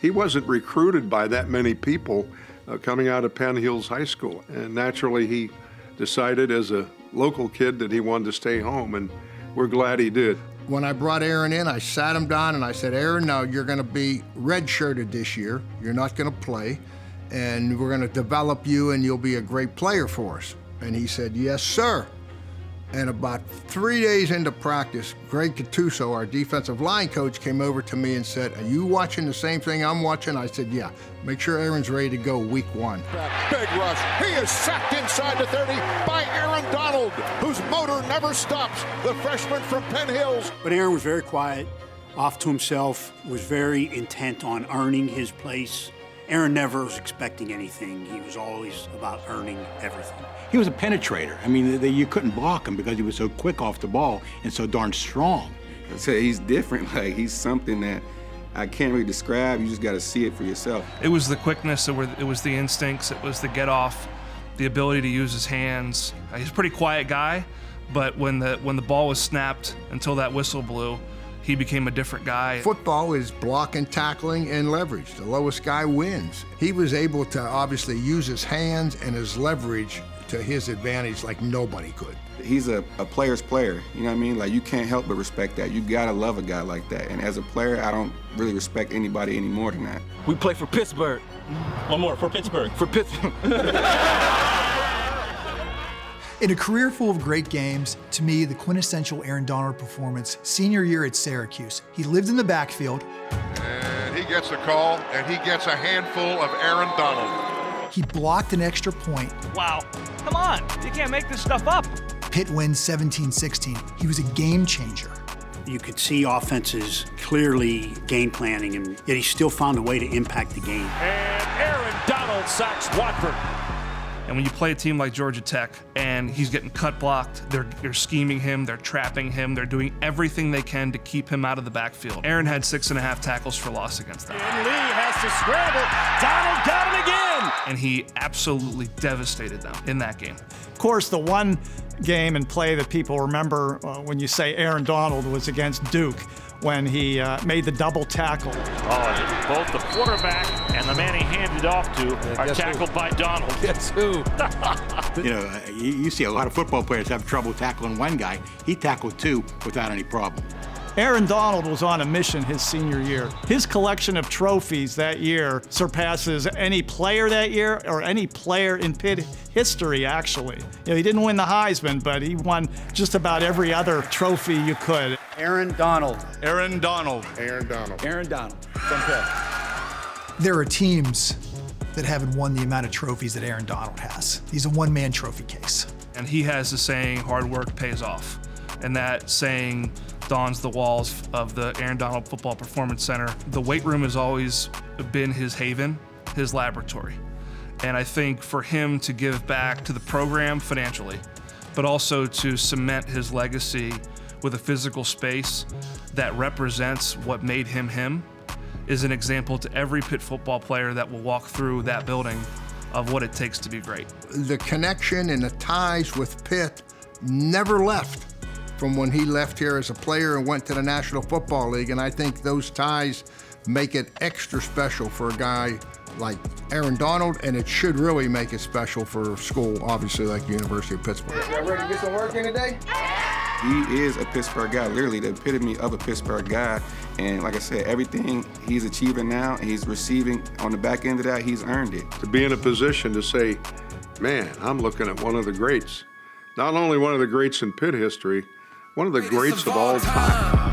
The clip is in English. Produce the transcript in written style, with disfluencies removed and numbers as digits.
he wasn't recruited by that many people coming out of Penn Hills High School. And naturally, he decided as a local kid that he wanted to stay home, and we're glad he did. When I brought Aaron in, I sat him down and I said, Aaron, now you're going to be red-shirted this year. You're not going to play, and we're going to develop you, and you'll be a great player for us. And he said, yes, sir. And about 3 days into practice, Greg Gattuso, our defensive line coach, came over to me and said, are you watching the same thing I'm watching? I said, yeah. Make sure Aaron's ready to go week 1. Big rush. He is sacked inside the 30 by Aaron Donald, whose motor never stops, the freshman from Penn Hills. But Aaron was very quiet, off to himself, was very intent on earning his place. Aaron never was expecting anything. He was always about earning everything. He was a penetrator. I mean, you couldn't block him because he was so quick off the ball and so darn strong. So he's different. Like, he's something that I can't really describe. You just got to see it for yourself. It was the quickness, it was the instincts, it was the get off, the ability to use his hands. He's a pretty quiet guy, but when the ball was snapped until that whistle blew, he became a different guy. Football is blocking, tackling, and leverage. The lowest guy wins. He was able to obviously use his hands and his leverage to his advantage like nobody could. He's a player's player, you know what I mean? Like, you can't help but respect that. You gotta love a guy like that. And as a player, I don't really respect anybody any more than that. We play for Pittsburgh. One more, for Pittsburgh. For Pittsburgh. In a career full of great games, to me, the quintessential Aaron Donald performance, senior year at Syracuse. He lived in the backfield. And he gets a call, and he gets a handful of Aaron Donald. He blocked an extra point. Wow, come on, you can't make this stuff up. Pitt wins 17-16. He was a game changer. You could see offenses clearly game planning, and yet he still found a way to impact the game. And Aaron Donald sacks Watford. And when you play a team like Georgia Tech and he's getting cut blocked, they're scheming him, they're trapping him, they're doing everything they can to keep him out of the backfield. Aaron had 6.5 tackles for loss against them. And Lee has to scramble. Donald got it again. And he absolutely devastated them in that game. Of course, the one game and play that people remember when you say Aaron Donald was against Duke, when he made the double tackle. Oh, both the quarterback and the man he handed off to are tackled by Donald. Guess who? You know, you see a lot of football players have trouble tackling one guy. He tackled 2 without any problem. Aaron Donald was on a mission his senior year. His collection of trophies that year surpasses any player that year or any player in Pitt history, actually. You know, he didn't win the Heisman, but he won just about every other trophy you could. Aaron Donald. Aaron Donald. Aaron Donald. Aaron Donald. From Pitt. There are teams that haven't won the amount of trophies that Aaron Donald has. He's a one-man trophy case. And he has the saying, hard work pays off. And that saying dawns the walls of the Aaron Donald Football Performance Center. The weight room has always been his haven, his laboratory. And I think for him to give back to the program financially, but also to cement his legacy with a physical space that represents what made him him, is an example to every Pitt football player that will walk through that building of what it takes to be great. The connection and the ties with Pitt never left from when he left here as a player and went to the National Football League, and I think those ties make it extra special for a guy like Aaron Donald, and it should really make it special for a school, obviously, like the University of Pittsburgh. Y'all ready to get some work in today? He is a Pittsburgh guy, literally the epitome of a Pittsburgh guy. And like I said, everything he's achieving now and he's receiving on the back end of that, he's earned it. To be in a position to say, man, I'm looking at one of the greats. Not only one of the greats in Pitt history, one of the greats of all time.